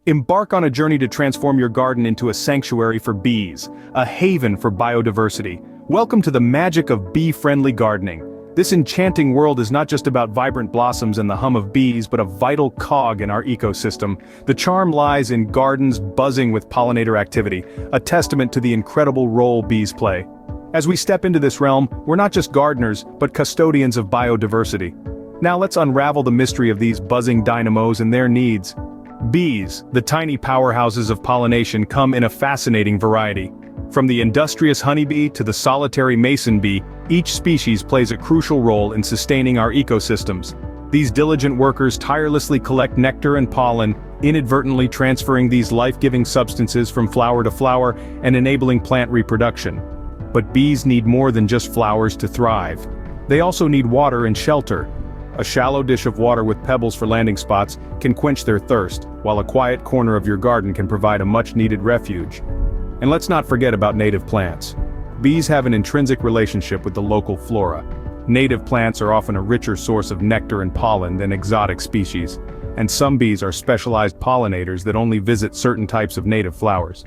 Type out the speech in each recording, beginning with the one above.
Embark on a journey to transform your garden into a sanctuary for bees, a haven for biodiversity. Welcome to the magic of bee-friendly gardening. This enchanting world is not just about vibrant blossoms and the hum of bees, but a vital cog in our ecosystem. The charm lies in gardens buzzing with pollinator activity, a testament to the incredible role bees play. As we step into this realm, we're not just gardeners, but custodians of biodiversity. Now let's unravel the mystery of these buzzing dynamos and their needs. Bees, the tiny powerhouses of pollination, come in a fascinating variety. From the industrious honeybee to the solitary mason bee, each species plays a crucial role in sustaining our ecosystems. These diligent workers tirelessly collect nectar and pollen, inadvertently transferring these life-giving substances from flower to flower and enabling plant reproduction. But bees need more than just flowers to thrive. They also need water and shelter. A shallow dish of water with pebbles for landing spots can quench their thirst, while a quiet corner of your garden can provide a much-needed refuge. And let's not forget about native plants. Bees have an intrinsic relationship with the local flora. Native plants are often a richer source of nectar and pollen than exotic species, and some bees are specialized pollinators that only visit certain types of native flowers.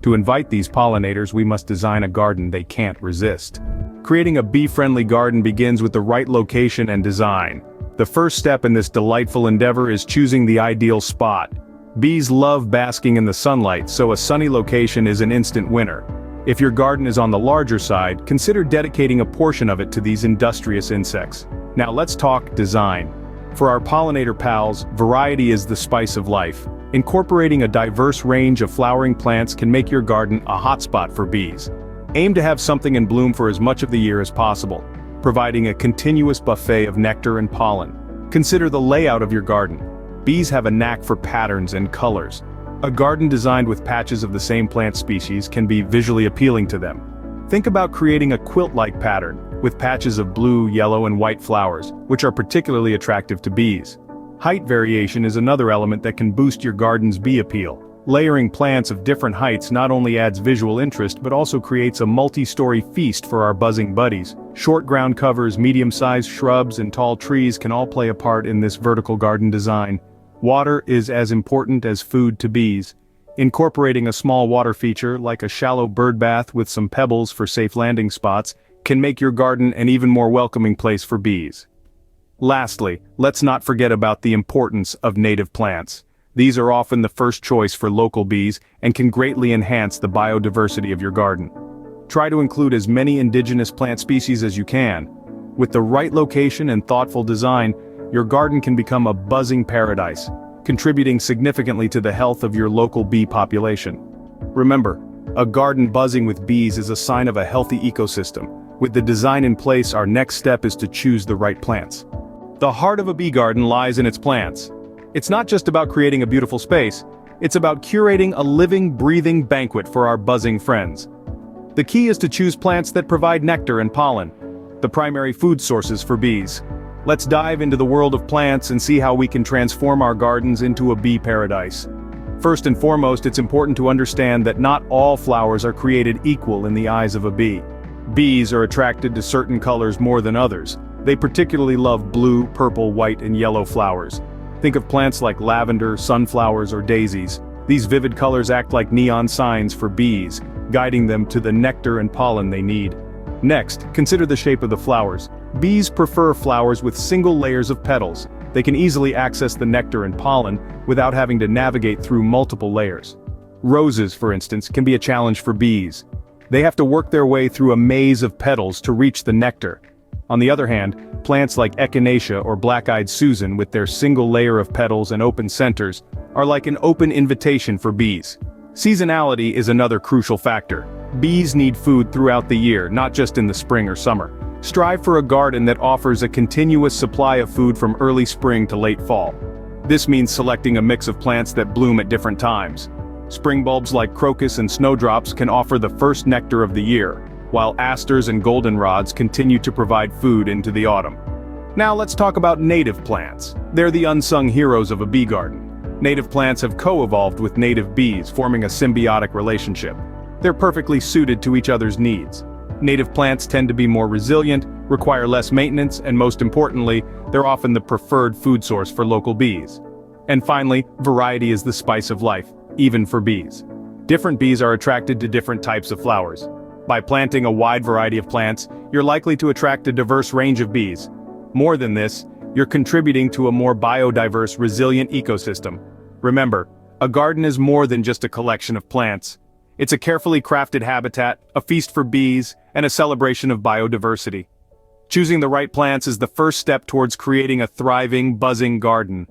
To invite these pollinators, we must design a garden they can't resist. Creating a bee-friendly garden begins with the right location and design. The first step in this delightful endeavor is choosing the ideal spot. Bees love basking in the sunlight, so a sunny location is an instant winner. If your garden is on the larger side, consider dedicating a portion of it to these industrious insects. Now let's talk design. For our pollinator pals, variety is the spice of life. Incorporating a diverse range of flowering plants can make your garden a hotspot for bees. Aim to have something in bloom for as much of the year as possible, providing a continuous buffet of nectar and pollen. Consider the layout of your garden. Bees have a knack for patterns and colors. A garden designed with patches of the same plant species can be visually appealing to them. Think about creating a quilt-like pattern, with patches of blue, yellow, and white flowers, which are particularly attractive to bees. Height variation is another element that can boost your garden's bee appeal. Layering plants of different heights not only adds visual interest but also creates a multi-story feast for our buzzing buddies. Short ground covers, medium-sized shrubs, and tall trees can all play a part in this vertical garden design. Water is as important as food to bees. Incorporating a small water feature, like a shallow bird bath with some pebbles for safe landing spots, can make your garden an even more welcoming place for bees. Lastly, let's not forget about the importance of native plants. These are often the first choice for local bees and can greatly enhance the biodiversity of your garden. Try to include as many indigenous plant species as you can. With the right location and thoughtful design, your garden can become a buzzing paradise, contributing significantly to the health of your local bee population. Remember, a garden buzzing with bees is a sign of a healthy ecosystem. With the design in place, our next step is to choose the right plants. The heart of a bee garden lies in its plants. It's not just about creating a beautiful space, it's about curating a living, breathing banquet for our buzzing friends. The key is to choose plants that provide nectar and pollen, the primary food sources for bees. Let's dive into the world of plants and see how we can transform our gardens into a bee paradise. First and foremost, it's important to understand that not all flowers are created equal in the eyes of a bee. Bees are attracted to certain colors more than others. They particularly love blue, purple, white, and yellow flowers. Think of plants like lavender, sunflowers, or daisies. These vivid colors act like neon signs for bees, guiding them to the nectar and pollen they need. Next, consider the shape of the flowers. Bees prefer flowers with single layers of petals. They can easily access the nectar and pollen without having to navigate through multiple layers. Roses, for instance, can be a challenge for bees. They have to work their way through a maze of petals to reach the nectar. On the other hand, plants like echinacea or black-eyed Susan, with their single layer of petals and open centers, are like an open invitation for bees. Seasonality is another crucial factor. Bees need food throughout the year, not just in the spring or summer. Strive for a garden that offers a continuous supply of food from early spring to late fall. This means selecting a mix of plants that bloom at different times. Spring bulbs like crocus and snowdrops can offer the first nectar of the year, while asters and goldenrods continue to provide food into the autumn. Now let's talk about native plants. They're the unsung heroes of a bee garden. Native plants have co-evolved with native bees, forming a symbiotic relationship. They're perfectly suited to each other's needs. Native plants tend to be more resilient, require less maintenance, and most importantly, they're often the preferred food source for local bees. And finally, variety is the spice of life, even for bees. Different bees are attracted to different types of flowers. By planting a wide variety of plants, you're likely to attract a diverse range of bees. More than this, you're contributing to a more biodiverse, resilient ecosystem. Remember, a garden is more than just a collection of plants. It's a carefully crafted habitat, a feast for bees, and a celebration of biodiversity. Choosing the right plants is the first step towards creating a thriving, buzzing garden.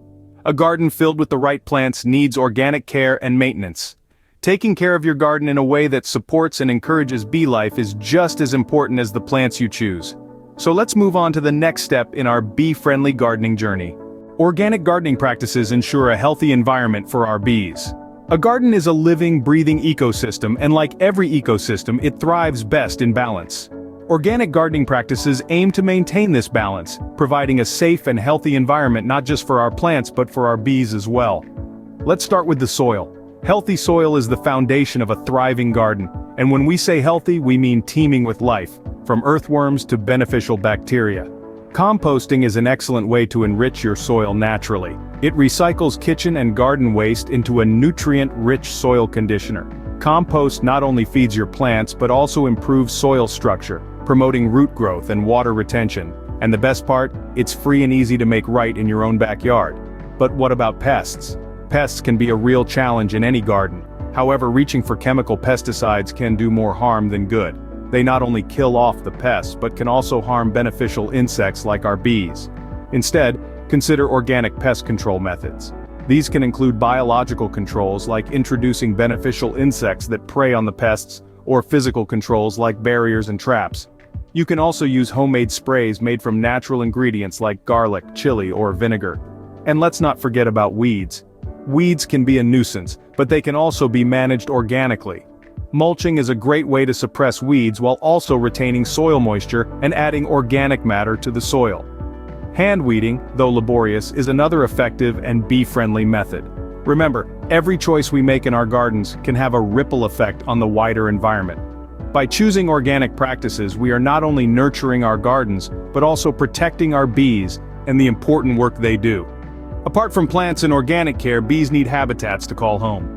A garden filled with the right plants needs organic care and maintenance. Taking care of your garden in a way that supports and encourages bee life is just as important as the plants you choose. So let's move on to the next step in our bee-friendly gardening journey. Organic gardening practices ensure a healthy environment for our bees. A garden is a living, breathing ecosystem, and like every ecosystem, it thrives best in balance. Organic gardening practices aim to maintain this balance, providing a safe and healthy environment not just for our plants but for our bees as well. Let's start with the soil. Healthy soil is the foundation of a thriving garden, and when we say healthy, we mean teeming with life, from earthworms to beneficial bacteria. Composting is an excellent way to enrich your soil naturally. It recycles kitchen and garden waste into a nutrient-rich soil conditioner. Compost not only feeds your plants but also improves soil structure, promoting root growth and water retention. And the best part, it's free and easy to make right in your own backyard. But what about pests? Pests can be a real challenge in any garden. However, reaching for chemical pesticides can do more harm than good. They not only kill off the pests but can also harm beneficial insects like our bees. Instead, consider organic pest control methods. These can include biological controls like introducing beneficial insects that prey on the pests, or physical controls like barriers and traps. You can also use homemade sprays made from natural ingredients like garlic, chili, or vinegar. And let's not forget about weeds. Weeds can be a nuisance, but they can also be managed organically. Mulching is a great way to suppress weeds while also retaining soil moisture and adding organic matter to the soil. Hand weeding, though laborious, is another effective and bee-friendly method. Remember, every choice we make in our gardens can have a ripple effect on the wider environment. By choosing organic practices, we are not only nurturing our gardens, but also protecting our bees and the important work they do. Apart from plants and organic care, bees need habitats to call home.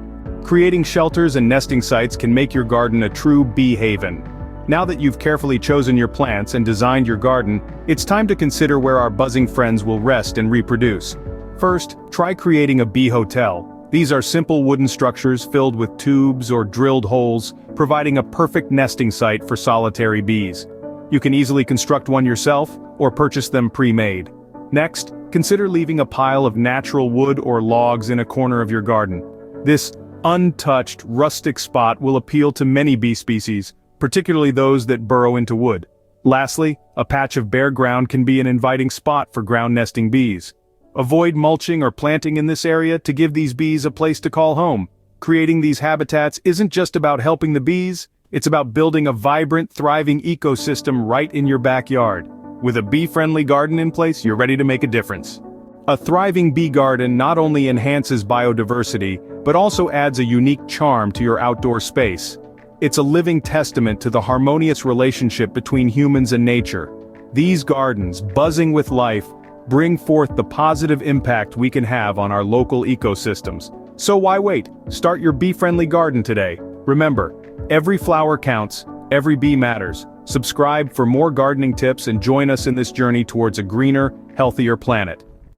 Creating shelters and nesting sites can make your garden a true bee haven. Now that you've carefully chosen your plants and designed your garden, it's time to consider where our buzzing friends will rest and reproduce. First, try creating a bee hotel. These are simple wooden structures filled with tubes or drilled holes, providing a perfect nesting site for solitary bees. You can easily construct one yourself, or purchase them pre-made. Next, consider leaving a pile of natural wood or logs in a corner of your garden. This untouched, rustic spot will appeal to many bee species, particularly those that burrow into wood. Lastly, a patch of bare ground can be an inviting spot for ground nesting bees. Avoid mulching or planting in this area to give these bees a place to call home. Creating these habitats isn't just about helping the bees, it's about building a vibrant, thriving ecosystem right in your backyard. With a bee-friendly garden in place, you're ready to make a difference. A thriving bee garden not only enhances biodiversity, but also adds a unique charm to your outdoor space. It's a living testament to the harmonious relationship between humans and nature. These gardens, buzzing with life, bring forth the positive impact we can have on our local ecosystems. So why wait? Start your bee-friendly garden today. Remember, every flower counts, every bee matters. Subscribe for more gardening tips and join us in this journey towards a greener, healthier planet.